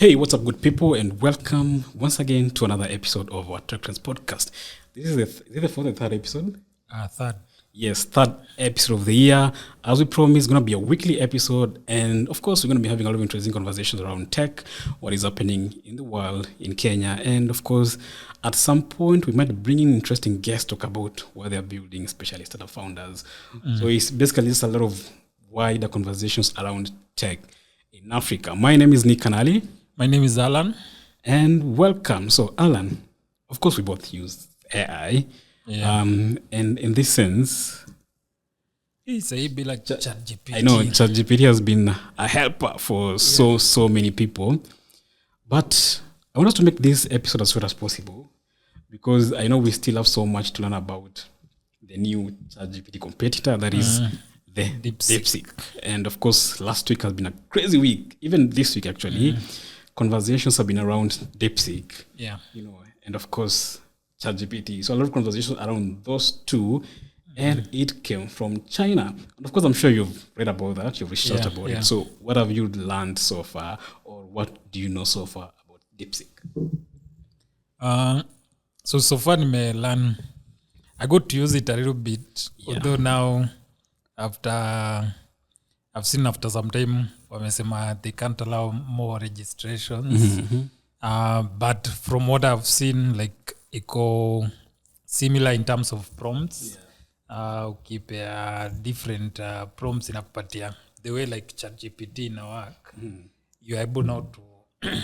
Hey, what's up, good people, and welcome once again to another episode of our TechTrends podcast. This is is it the fourth or third episode? Third. Yes, third episode of the year. As we promised, it's going to be a weekly episode, and of course, we're going to be having a lot of interesting conversations around tech, what is happening in the world, in Kenya, and of course, at some point, we might bring in interesting guests to talk about what they're building, especially startup founders. So it's basically just a lot of wider conversations around tech in Africa. My name is Nick Kanali. My name is Alan. And welcome. So, Alan, of course, we both use AI. Yeah. And in this sense, It's a bit like ChatGPT. I know ChatGPT has been a helper for so many people. But I want us to make this episode as short as possible because I know we still have so much to learn about the new ChatGPT competitor that is the DeepSeek. And of course, last week has been a crazy week. Even this week, actually. Conversations have been around DeepSeek, and of course ChatGPT. So a lot of conversations around those two, and it came from China. And of course, I'm sure you've read about that, you've researched about it. So what have you learned so far, or what do you know so far about DeepSeek? So far, I got to use it a little bit. Although now, I've seen after some time, wamesema they can't allow more registrations. But from what I've seen, like iko similar in terms of prompts. Ukipea different prompts inakupatia the way like ChatGPT ina work. You're able now to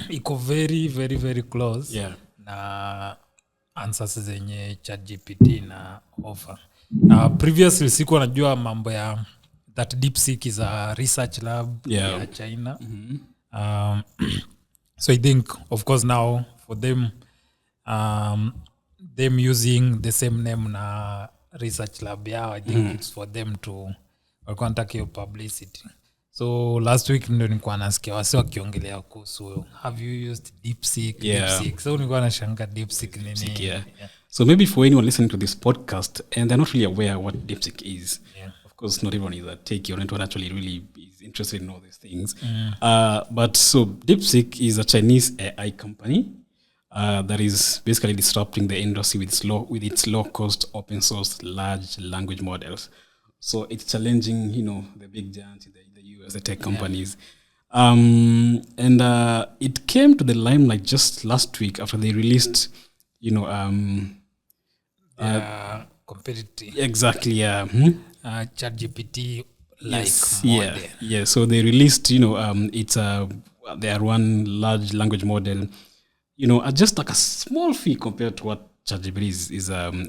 iko very very very close na answers zenye ChatGPT na offer. Previously sikuwa najua mambo ya that DeepSeek is a research lab in China. So I think, of course, now for them, them using the same name na research lab, I think it's for them to contact your publicity. So last week ndo nilikuwa nasikia wasi wakiongelea kuhusu have you used DeepSeek? DeepSeek. So nilikuwa nashanga DeepSeek nini. So maybe for anyone listening to this podcast and they're not really aware what DeepSeek is. Of course, not everyone is a techie or anyone actually really is interested in all these things. But so DeepSeek is a Chinese AI company that is basically disrupting the industry with its low-cost, open-source, large language models. So it's challenging, the big giants in the US, the tech companies. And it came to the limelight just last week after they released, competitive. Exactly, ChatGPT model. Yeah. So they released, it's their one large language model, at just like a small fee compared to what ChatGPT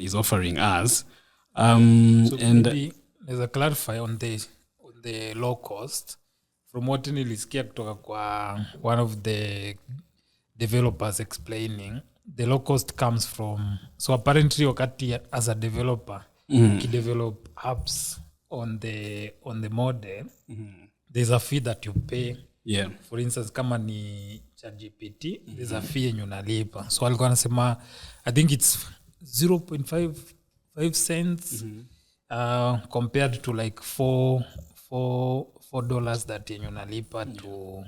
is offering us. So and maybe there's a clarify on the low cost. From what nilisikia kutoka kwa one of the developers explaining, the low cost comes from, so apparently wakati as a developer you develop apps on the model, there's a fee that you pay. For instance, kama ni ChatGPT, there's a fee yenye unalipa. So alikuwa anasema I think it's 0.5 cents compared to like $4 that yenye unalipa to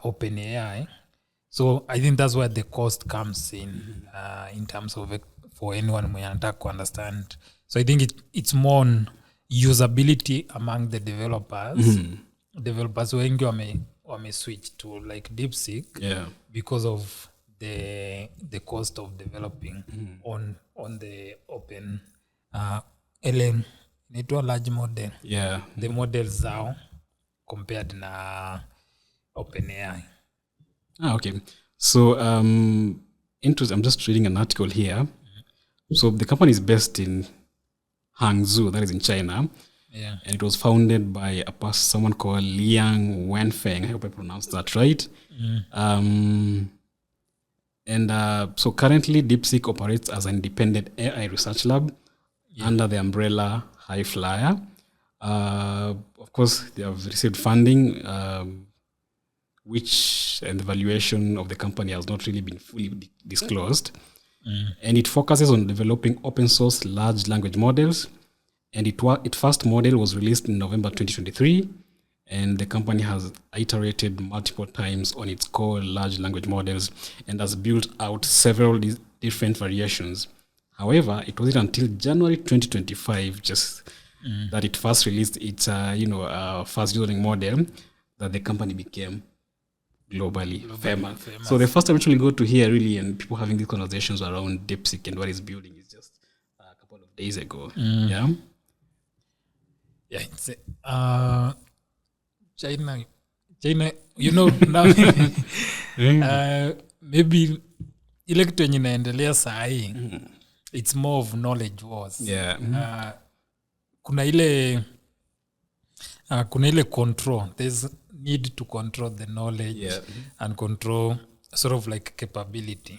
OpenAI. So I think that's where the cost comes in terms of it, for anyone who anataka to understand. So I think it's more on usability among the developers. Developers wengi wame switch to like DeepSeek because of the cost of developing on the open LM inaitwa large model. The models zao compared na OpenAI. Okay. So I'm just reading an article here. So the company is based in Hangzhou, that is in China. And it was founded by someone called Liang Wenfeng. I hope I pronounced that right. So currently DeepSeek operates as an independent AI research lab under the umbrella High Flyer. Of course, they have received funding, and the valuation of the company has not really been fully disclosed. And it focuses on developing open source large language models. And its first model was released in November 2023. and the company has iterated multiple times on its core large language models and has built out several different variations. However, it wasn't until January 2025 that it first released its first learning model that the company became globally famous. So the first time actually go to hear really and people having these conversations around DeepSeek and what it's building is just a couple of days ago. Yeah. Yeah, it's China, now maybe ile kitu yenye inaendelea sahii it's more of knowledge wars. Yeah. Kuna ile control. There's need to control the knowledge and control sort of like capability.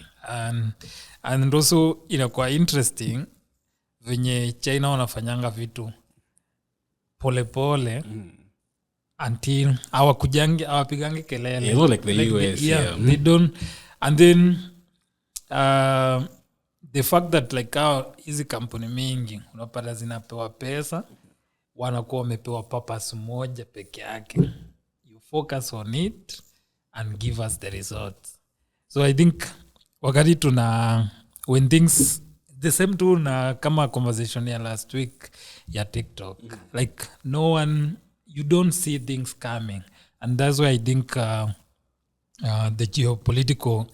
And also inakuwa interesting venye China wanafanyanga vitu pole until awapigangi kelele. Yeah, like the US. They don't. And then the fact that like hizi kampuni mingi unapata zinapewa pesa, wanakuwa wamepewa purpose moja peke yake. You focus on it and give us the results. So I think wakati when things the same tu na kama conversation ya last week ya TikTok, like no one, you don't see things coming, and that's why I think the geopolitical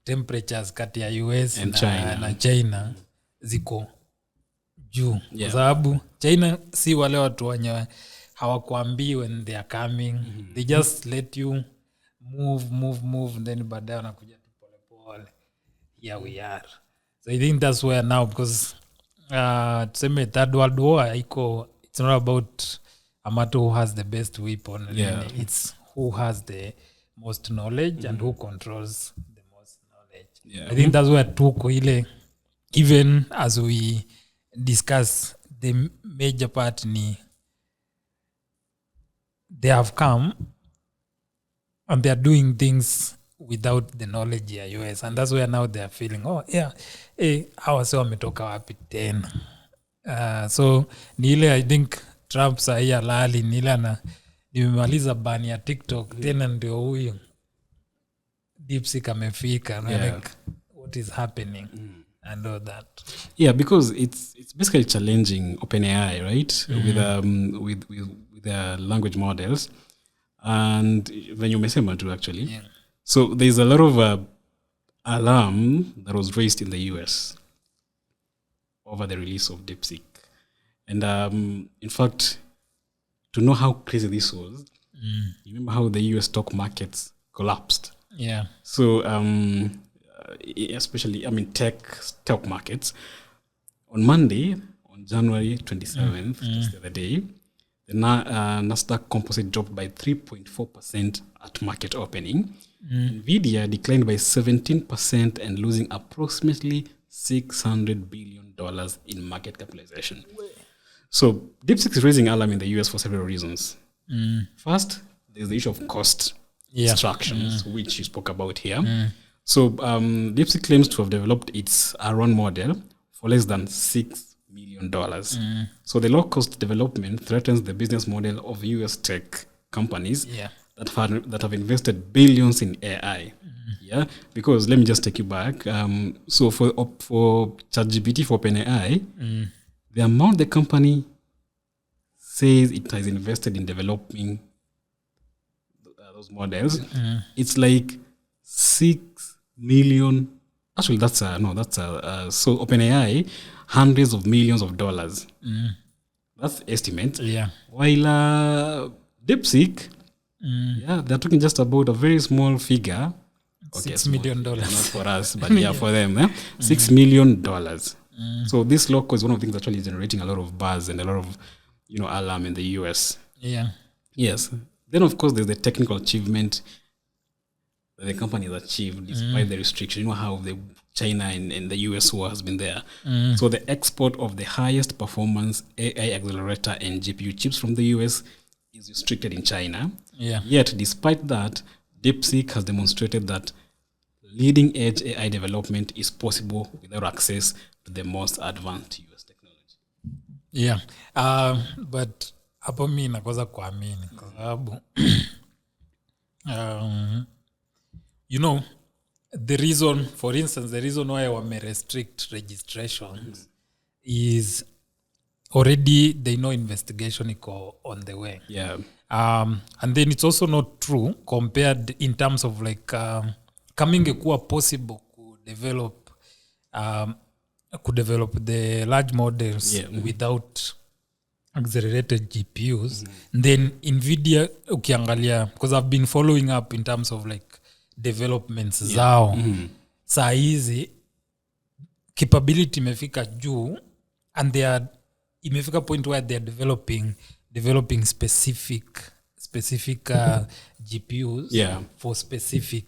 temperatures kati ya US na China ziko juu. Kwa sababu China si wale watu wenye hawakuambii when they are coming. They just let you move then baadaye wanakuja tu pole. Here we are. So I think that's where now, because tuseme third world war it's not about a matter who has the best weapon. It's who has the most knowledge and who controls the most knowledge. I think that's where tuko ile, even as we discuss, the major part ni they have come and they are doing things without the knowledge ya US, and that's where now they are feeling hawa se wametoka wapi tena. So ni ile I think Trump sahi alali ni ile nimemaliza ban ya TikTok tena ndio huyo DeepSeek amefika. Like what is happening and all that. Yeah, because it's basically challenging OpenAI, right? With their language models, and when you mesema too actually. So there's a lot of alarm that was raised in the US over the release of DeepSeek. And in fact, to know how crazy this was, you remember how the US stock markets collapsed? Yeah. So especially, tech stock markets. On Monday, on January 27th, just the other day, the Nasdaq Composite dropped by 3.4% at market opening. Nvidia declined by 17% and losing approximately $600 billion in market capitalization. So DeepSeek is raising alarm in the US for several reasons. First, there's the issue of cost distractions, which you spoke about here. So DeepSeek claims to have developed its R1 model for less than $6 million. So the low-cost development threatens the business model of US tech companies that have invested billions in AI. Yeah, because let me just take you back. So for ChatGPT, for OpenAI, the amount the company says it has invested in developing those models, it's like 6 million. Actually, so OpenAI, hundreds of millions of dollars. That's estimate. Yeah. While DeepSeek, they're talking just about a very small figure. Okay, $6 million. Not for us, but for them. $6 million. So this law is one of the things actually generating a lot of buzz and a lot of alarm in the US. Yeah. Yes. Then of course there's the technical achievement that the company has achieved despite the restriction. You know how the China and the US war has been there. So the export of the highest performance AI accelerator and GPU chips from the US is restricted in China. Yeah. Yet despite that, DeepSeek has demonstrated that leading edge AI development is possible without access to the most advanced US technology. Yeah. But hapo mi nakosa kuamini kwa sababu you know, the reason, for instance, the reason why wame restrict registrations is already they know investigation iko on the way. Yeah. And then it's also not true compared in terms of like kama ingekuwa possible kudevelop the large models without accelerated GPUs, then NVIDIA ukiangalia, because I've been following up in terms of like developments zao, saa hizi capability imefika juu and they are imefika point where they are developing specific GPUs for specific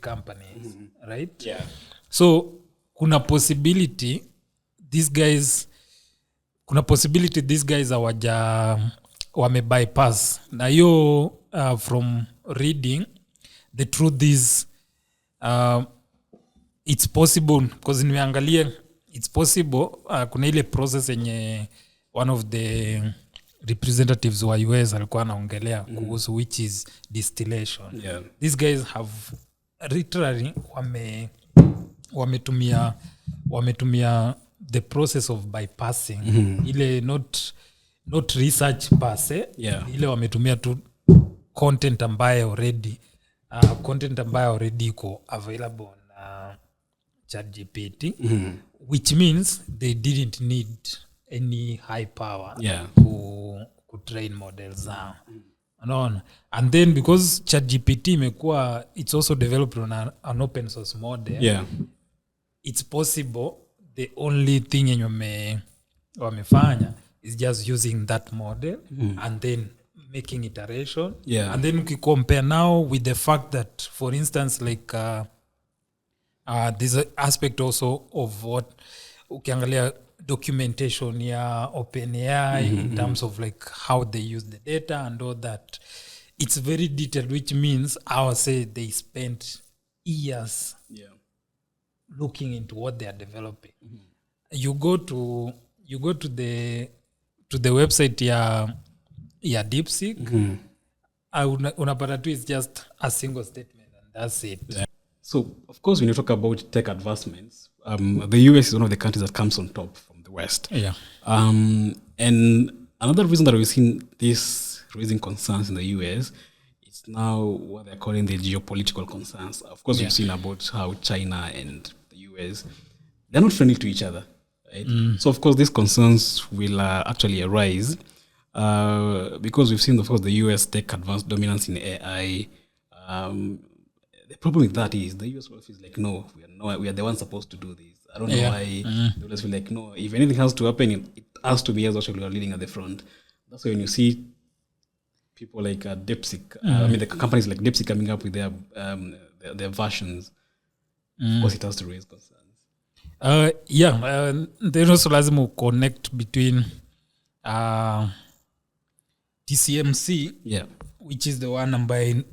companies, right? Yeah. So kuna possibility these guys wame bypass na hiyo. From reading, the truth is it's possible because nimeangalia it's possible. Kuna ile process yenye one of the representatives wa US alikuwa anaongelea kuhusu, which is distillation. These guys have literally wametumia the process of bypassing ile not research per se, ile wametumia tu content ambayo already iko available na ChatGPT, which means they didn't need any high power to train models zao. Unaona? And then because ChatGPT imekuwa, it's also developed on an open source model, it's possible the only thing yenye wamefanya is just using that model and then making iteration. And then we compare now with the fact that, for instance, like there's an aspect also of what ukiangalia documentation ya OpenAI in terms of like how they use the data and all that. It's very detailed, which means I would say they spent years looking into what they are developing. You go to the website ya DeepSeek, unapata tu is just a single statement and that's it. So, of course, when you talk about tech advancements, the US is one of the countries that comes on top from the West. And another reason that we've seen this raising concerns in the US is now what they're calling the geopolitical concerns. Of course, we've seen about how China and the US, they're not friendly to each other. Right? So, of course, these concerns will actually arise because we've seen, of course, the US tech advanced dominance in AI. The problem with that is the US feels like, no, we are the ones supposed to do this. I don't know why they just feel like, no, if anything has to happen, it has to be us actually are leading at the front. That's why when you see people like DeepSeek, I mean, the companies like DeepSeek coming up with their versions, of course, it has to raise concerns. There also lazima connect between TCMC, which is the one ambaye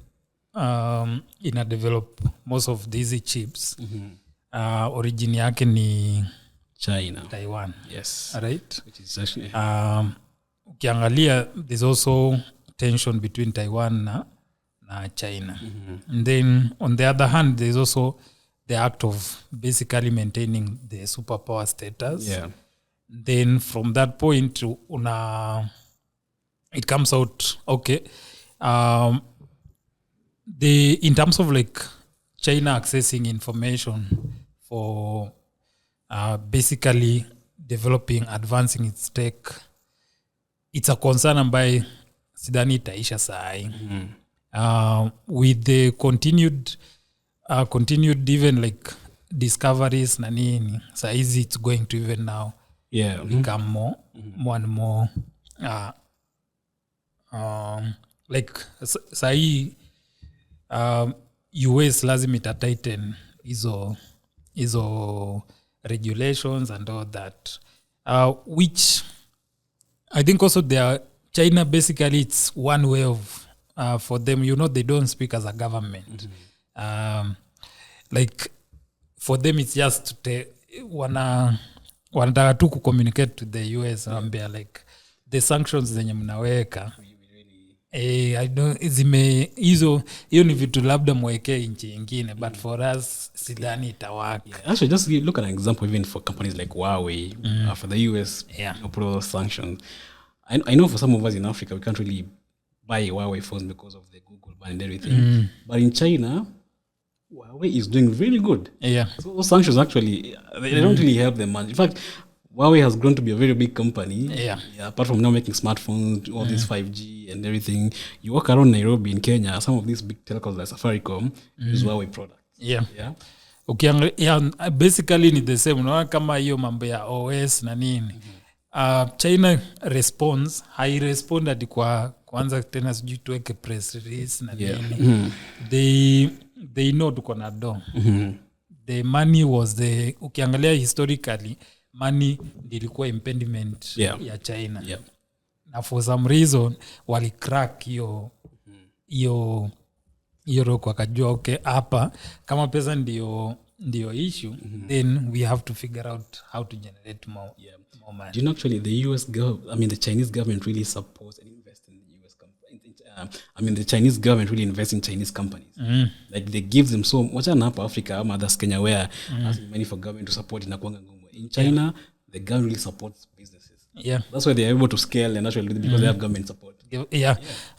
ina develop most of these chips. Origin yake ni China, Taiwan. Yes, right. Which is actually ukiangalia there's also tension between Taiwan na China. And then on the other hand, there's also the act of basically maintaining the superpower status. Then from that point it comes out okay. In terms of like China accessing information for basically advancing its tech, it's a concern ambaye sidhani itaisha sahi. With the continued even like discoveries na nini, saizi it's going to even now become more and more like sahi US lazima ita tighten hizo regulations and all that, which I think also China basically it's one way of for them, they don't speak as a government. Like for them it's just wanataka tu kucommunicate to the US wambia like the sanctions zenye mnaweka I don't hiyo ni vitu labda mwekee nchi ingine but for us sidhani itawaka. Actually, just look at an example even for companies like Huawei, for the US, put all those sanctions. I know for some of us in Africa, we can't really buy Huawei phones because of the Google ban and everything. But in China, Huawei is doing really good. So those sanctions actually, they don't really help them much. In fact, Huawei has grown to be a very big company. Apart from now making smartphones, all this 5G and everything. You walk around Nairobi in Kenya, some of these big telcos like Safaricom use Huawei products. Basically ni the same. Unaona kama hiyo mambo ya OS na nini. China response, hai-respond ati kwa kwanza tena sijui tuweke press release na nini. They know tuko na do. The money was ukiangalia historically, money ilikuwa impediment ya China. Na for some reason wali crack hiyo rock wakajua okay hapa kama pesa ndio issue then we have to figure out how to generate more money. Do you know actually the Chinese government really supports and invests in the US companies. The Chinese government really invests in Chinese companies. Like they give them so much in Africa, others Kenya where asking money for government to support inakuanga ngumu. In China, the government really supports businesses. That's why they are able to scale and actually because they have government support.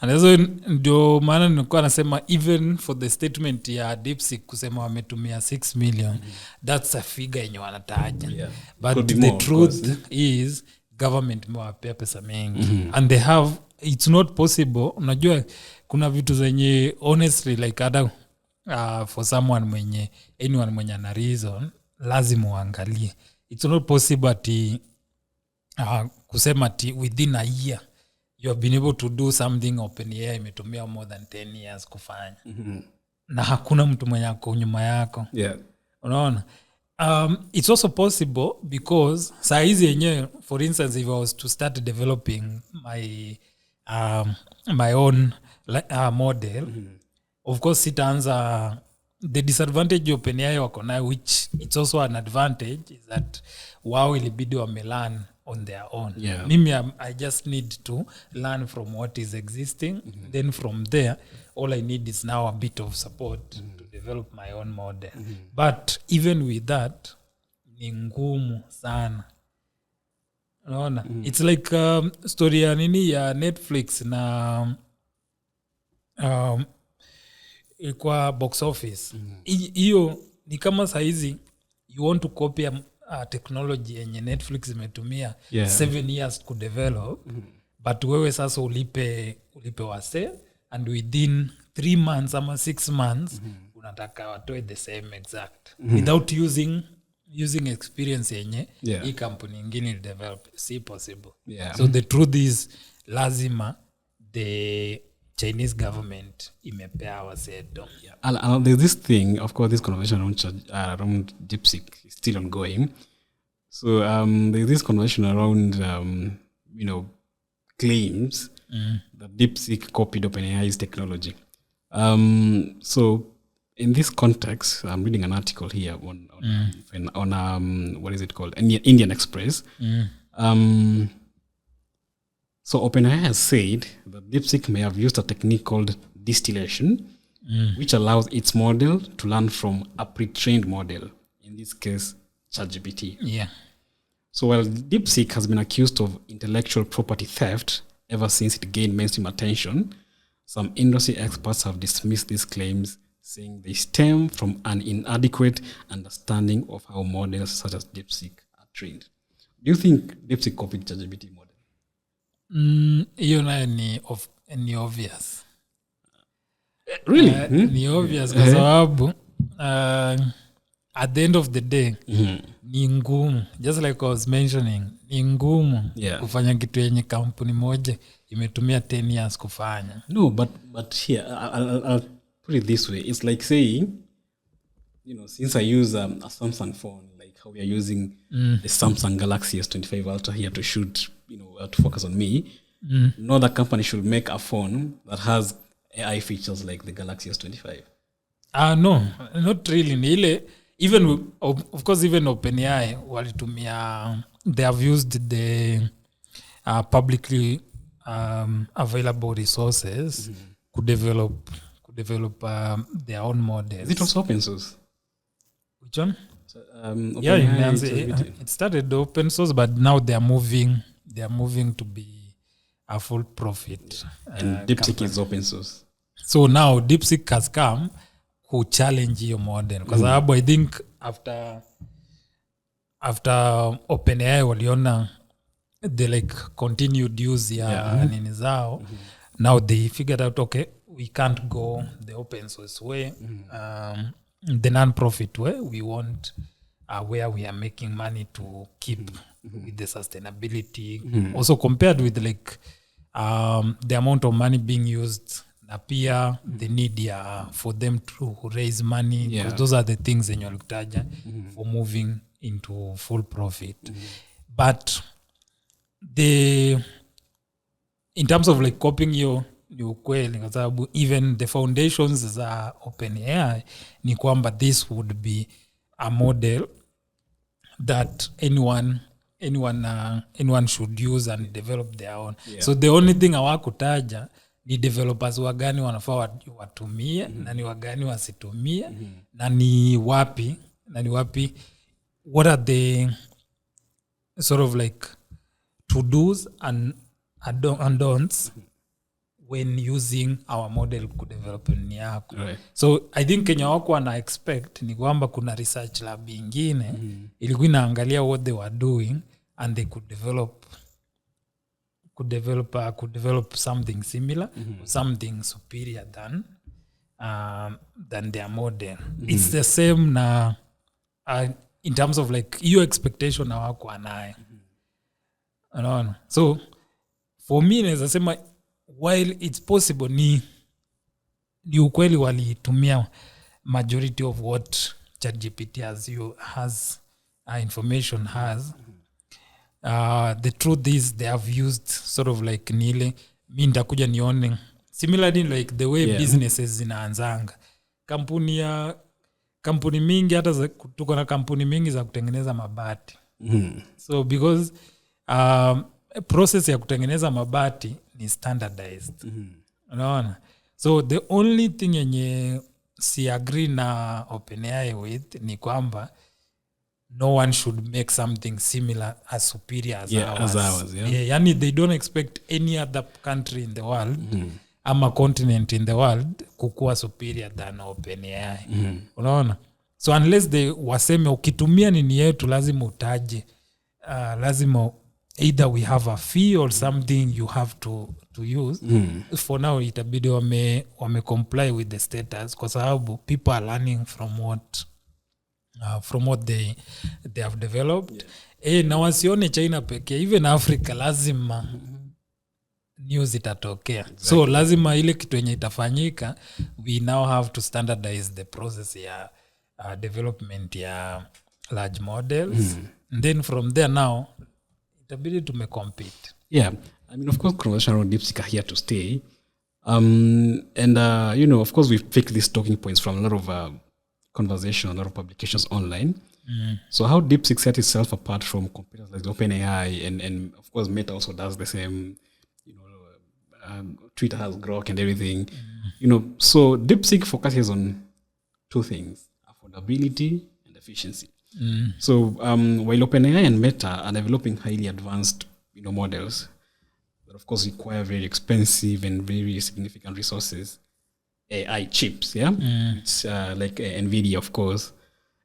And also ndio maana nilikuwa nasema even for the statement ya DeepSeek kusema wametumia 6 million, that's a figure yenye wanataja. But the more, truth is government mwapea pesa mengi. And they have, it's not possible. Unajua kuna vitu zenye honestly like other for anyone mwenye ana reason lazima uangalie. It's not possible ati kusema ati within a year you have been able to do something OpenAI imetumia more than 10 years kufanya. Na hakuna mtu mwenye ako nyuma yako. Unaona? It's also possible because saa hizi yenyewe, for instance, if I was to start developing my own model, of course sitaanza the disadvantage of OpenAI wako nayo, which it's also an advantage, is that wao ilibidi wamelearn on their own. Mimi I just need to learn from what is existing. Then from there, all I need is now a bit of support to develop my own model. But even with that, ni ngumu sana. Unaona? It's like story ya nini ya Netflix na kwa box office. Hiyo ni kama saizi you want to copy technology yenye Netflix imetumia 7 years to develop, but wewe sasa ulipe wase and within 3 months ama 6 months unataka watoe the same exact without using experience yenye hii company nyingine develop. Si possible. So the truth is lazima the Chinese government imepea waseto. There's this thing, of course, this conversation around DeepSeek is still ongoing. So there's this conversation around, claims that DeepSeek copied OpenAI's technology. So in this context, I'm reading an article here on what is it called? Indian Express. So OpenAI has said that DeepSeek may have used a technique called distillation, which allows its model to learn from a pre-trained model, in this case, ChatGPT. So while DeepSeek has been accused of intellectual property theft ever since it gained mainstream attention, some industry experts have dismissed these claims, saying they stem from an inadequate understanding of how models such as DeepSeek are trained. Do you think DeepSeek copied ChatGPT model? Hiyo nayo ni obvious. Really? Ni obvious kwa sababu at the end of the day ni ngumu, just like I was mentioning, ni ngumu kufanya kitu yenye kampuni moja imetumia 10 years kufanya. No, but here I'll put it this way. It's like saying, since I use a Samsung phone, like how we are using the Samsung Galaxy S25 Ultra here to shoot, to focus on me, no other company should make a phone that has AI features like the Galaxy S25. No, not really. Ni even of course even OpenAI walitumia, they have used the publicly available resources could develop their own models. It was open source. Which one? So, Yeah, OpenAI, it started open source, but now they are moving to be a full profit. and DeepSeek is open source. So now DeepSeek has come who challenge your model. Because I think after OpenAI waliona they like continued use ya nini zao, now they figured out, okay, we can't go the open source way, the non-profit way. We want where we are making money to keep with the sustainability. Also compared with like the amount of money being used, appear the need for them to raise money, because those are the things in your luktaja for moving into full profit. But in terms of like copying your ukweli, kwa sababu even the foundations za OpenAI ni kwamba this would be a model that anyone should use and develop their own. So the only thing hawakutaja ni developers wagani wanafaa watumie na ni wagani wasitumie na ni wapi what are the sort of like to-dos and don'ts when using our model kudevelop ni yako. Right. So I think Kenya wako wana expect ni kwamba kuna research lab ingine ilikuwa inaangalia what they were doing and they could develop something similar, something superior than their model. It's the same na in terms of like your expectation na wako anaye. Unaona? So for me naweza sema while it's possible ni ukweli walitumia majority of what ChatGPT has information has. The truth is they have used sort of like nile mi ndakuja nione similarly like the way businesses zinaanzanga. Kampuni mingi hata tuko na kampuni mingi za kutengeneza mabati. So because process ya kutengeneza mabati ni standardized. Unaona? So the only thing yenye si agree na OpenAI with ni kwamba no one should make something similar as superior as ours. Yani they don't expect any other country in the world ama continent in the world kukua superior than OpenAI. Unaona? So unless they waseme ukitumia nini yetu lazima utaje, lazima either we have a fee or something you have to use. For now itabidi wame comply with the status kwa sababu people are learning from what they have developed. Na wasione China pekee, even Africa lazima news itatokea. Exactly. So lazima ile kitu yenye itafanyika, we now have to standardize the process ya development ya large models. And then from there now itabidi tumecompete. Yeah, I mean, of course, conversation around DeepSeek are here to stay. And, of course, we've picked these talking points from a lot of conversation, a lot of publications online. So how DeepSeek set itself apart from competitors like OpenAI and of course, Meta also does the same, Twitter has Grok and everything. So DeepSeek focuses on two things, affordability and efficiency. So while OpenAI and Meta are developing highly advanced models that of course require very expensive and very significant resources, AI chips, it's like NVIDIA, of course,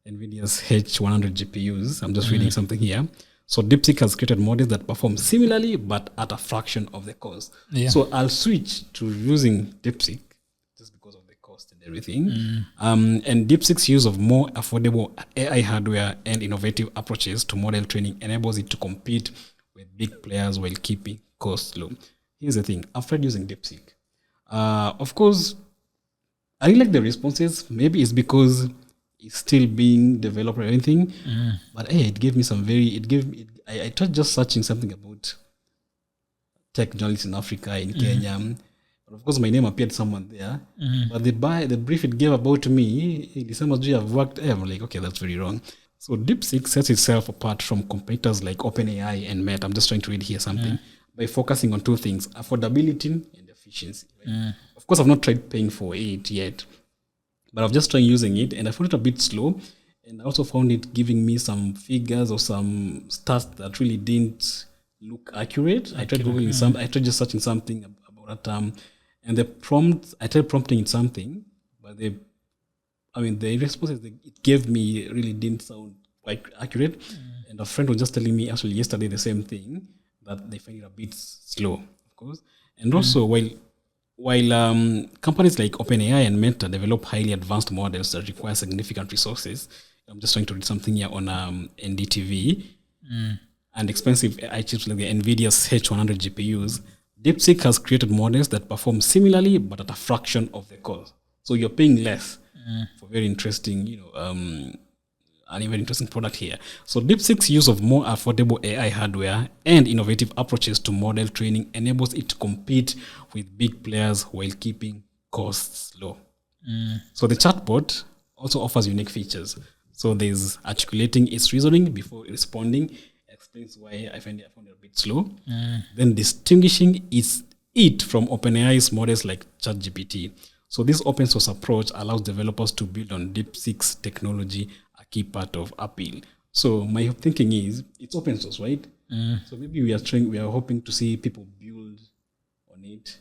NVIDIA's H100 GPUs. I'm just reading something here. So DeepSeek has created models that perform similarly but at a fraction of the cost. So I'll switch to using DeepSeek just because of the cost and everything. And DeepSeek's use of more affordable AI hardware and innovative approaches to model training enables it to compete with big players while keeping costs low. Here's the thing. After using DeepSeek, of course, I really like the responses. Maybe it's because it's still being developed or anything. But it gave me some I tried just searching something about tech journalists in Africa, in Kenya. Of course, my name appeared somewhere there. But the brief it gave about me, December I've worked. I'm like, okay, that's very wrong. So DeepSeek sets itself apart from competitors like OpenAI and Meta. I'm just trying to read here something by focusing on two things: affordability and efficiency. Right? Of course, I've not tried paying for it yet, but I've just tried using it, and I found it a bit slow. And I also found it giving me some figures or some stats that really didn't look accurate. I tried googling I tried just searching something about that, and the prompt. I tried prompting it something, but the responses it gave me really didn't sound quite accurate. And a friend was just telling me actually yesterday the same thing, that they find it a bit slow, of course. And also, while companies like OpenAI and Meta develop highly advanced models that require significant resources, I'm just trying to read something here on NDTV, and expensive AI chips like the NVIDIA's H100 GPUs, DeepSeek has created models that perform similarly but at a fraction of the cost. So you're paying less for very interesting, an very interesting product here. So DeepSeek's use of more affordable AI hardware and innovative approaches to model training enables it to compete with big players while keeping costs low. So the chatbot also offers unique features. So there's articulating its reasoning before responding, explains why I found it a bit slow. Then distinguishing it from OpenAI's models like ChatGPT. So this open source approach allows developers to build on DeepSeek's technology, a key part of appeal. So my thinking is it's open source, right? So maybe we are hoping to see people build on it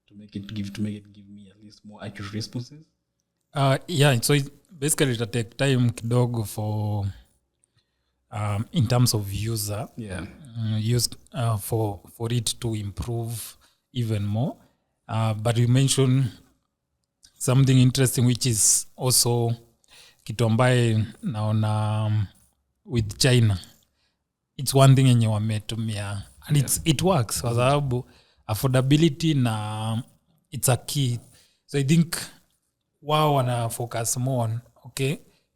to make it give me at least more accurate responses. So basically it'll take time kidogo for in terms of user for it to improve even more. But you mentioned something interesting, which is also kitu ambaye naona with China. It's one thing yenye wametumia and it works kwa sababu affordability na it's a key. So I think wao wana focus more on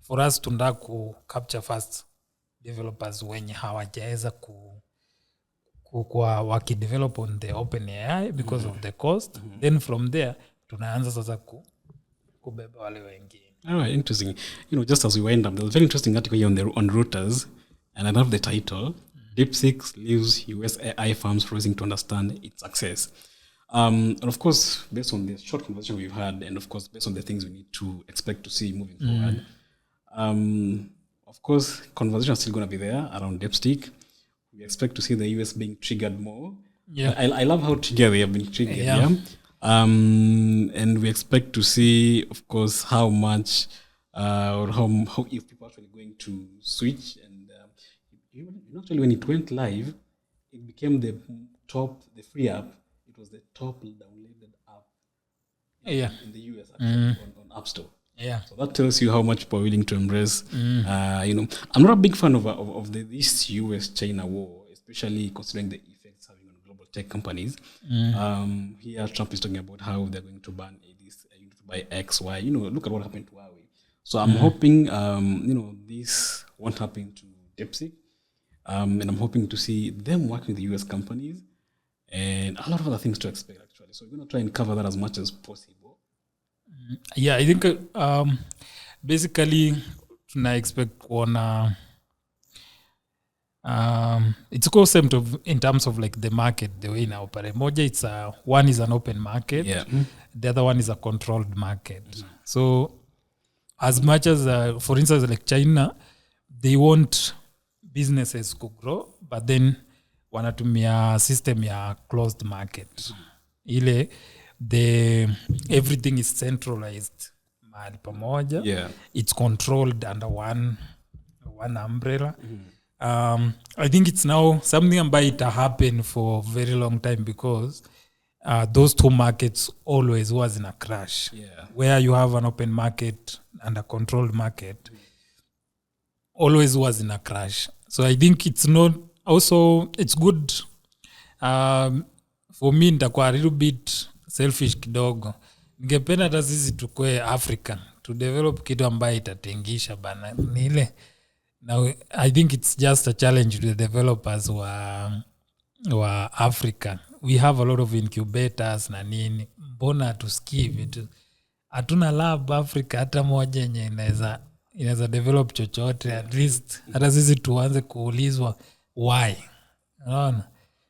for us tunataka ku capture first developers wenye hawajaweza kwa wakidevelop on the OpenAI because of the cost. Then from there tunaanza sasa kubeba wale wengine. All right, interesting. Just as we wind up, there's a very interesting article here on Reuters, and I love the title. DeepSeek leaves US AI firms freezing to understand its success. And of course, based on the short conversation we've had, and of course, based on the things we need to expect to see moving forward, of course, conversation is still going to be there around DeepSeek. We expect to see the US being triggered more. Yeah, I love how triggered they have been triggered. Yeah. And we expect to see, of course, how much or how if people are actually going to switch. And actually, when it went live, it became the free app. It was the top downloaded app in the US actually, on App Store. Yeah. So that tells you how much people are willing to embrace. I'm not a big fan of this US-China war, especially considering the effects having on global tech companies. Here, Trump is talking about how they're going to ban this, you need to buy X, Y. Look at what happened to Huawei. So I'm hoping, this won't happen to DeepSeek. And I'm hoping to see them working with the US companies and a lot of other things to expect, actually. So we're going to try and cover that as much as possible. Yeah, I think basically tuna expect kuona it's a concept of in terms of like the market, the way in operate. Moja, it's one is an open market. Yeah. The other one is a controlled market. So as much as for instance like China, they want businesses to grow, but then wanatumia system ya closed market. Ile everything is centralized mahali pamoja. Yeah. It's controlled under one umbrella. I think it's now something ambayo it happen for a very long time because those two markets always was in a crash. Yeah. Where you have an open market and a controlled market always was in a crash. So I think it's not also it's good for me nitakuwa a little bit selfish kidogo. Ningependa hata sisi tukue African to develop kitu ambayo itatengisha bana nile. Now I think it's just a challenge to the developers wa Africa, we have a lot of incubators na nini, mbona tusikii vitu? Hatuna lab Africa hata moja yenye inaweza develop chochote, at least hata sisi tuanze kuulizwa why. Unaona?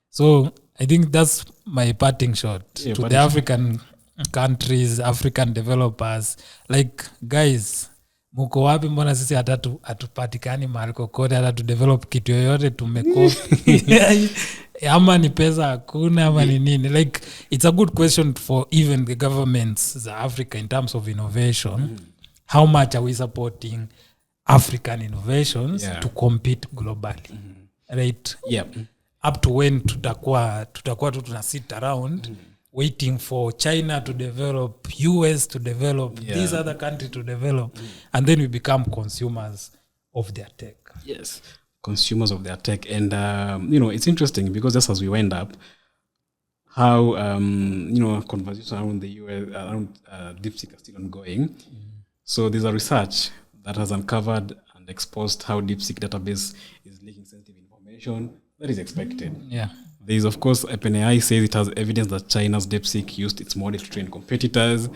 So I think that's my parting shot to the African countries, African developers, like guys, muko wapi? Mbona sisi hatupatikani mahali kokote hata tu develop kitu yoyote tumekopi? Ama ni pesa hakuna ama ni nini? Like it's a good question for even the governments za Africa in terms of innovation. How much are we supporting African innovations to compete globally? Right? Up to when tutakuwa tu tuna sit around waiting for China to develop, US to develop, these other countries to develop, and then we become consumers of their tech. Yes, consumers of their tech. And, it's interesting because just as we wind up, how, conversation around the US, around DeepSeek are still ongoing. So there's a research that has uncovered and exposed how DeepSeek database is leaking sensitive information that is expected. There is, of course, OpenAI says it has evidence that China's DeepSeek used its model to train competitors.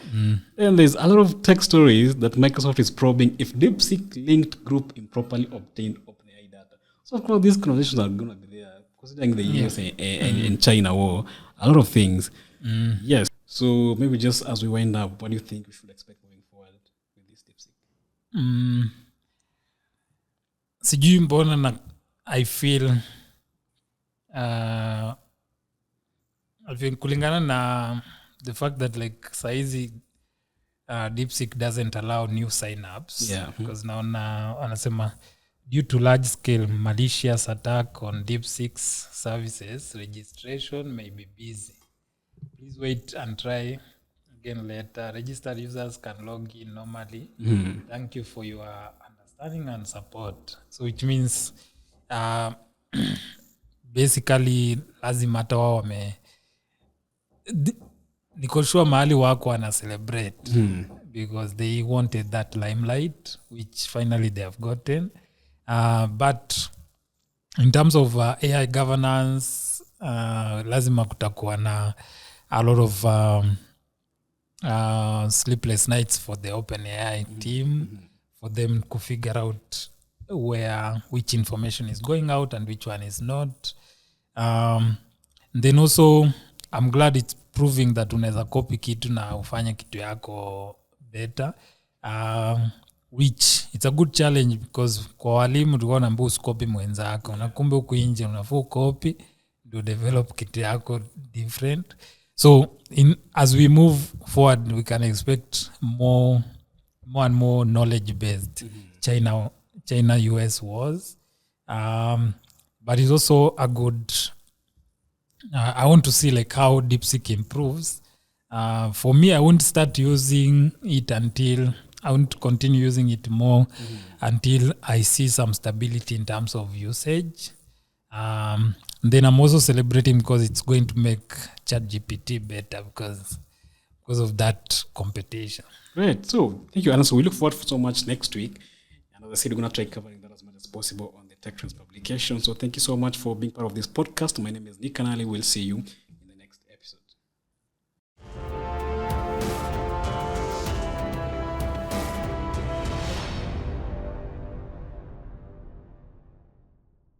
And there's a lot of tech stories that Microsoft is probing if DeepSeek-linked group improperly obtained OpenAI data. So, of course, these conversations are going to be there, considering the US and China war, a lot of things. Yes. So maybe just as we wind up, what do you think we should expect moving forward with this DeepSeek? Sijui mbona I feel kulingana na the fact that like saizi DeepSeek doesn't allow new sign-ups because naona wanasema due to large scale malicious attack on DeepSeek's services, registration may be busy. Please wait and try again later. Registered users can log in normally. Thank you for your understanding and support. So which means basically lazima hata wao niko sure mahali wako wana celebrate because they wanted that limelight which finally they have gotten. But in terms of AI governance, lazima kutakuwa na a lot of sleepless nights for the OpenAI team for them to figure out which information is going out and which one is not. Then also I'm glad it's proving that unaweza copy kitu na ufanye kitu yako better, which it's a good challenge because kwa walimu tulikuwa naambiwa usicopy mwenzako na kumbe huku nje unafaa copy do develop kitu yako different. So as we move forward we can expect more and more knowledge based China US wars, but it's also a good I want to see like how DeepSeek improves. For me, I won't start using it until I won't continue using it more until I see some stability in terms of usage. Then I'm also celebrating because it's going to make ChatGPT better because of that competition. Great. So thank you, Anna. So we look forward so much next week. And as I said, we're going to try covering that as much as possible on the TechTrends publication. So thank you so much for being part of this podcast. My name is Nick Canali. We'll see you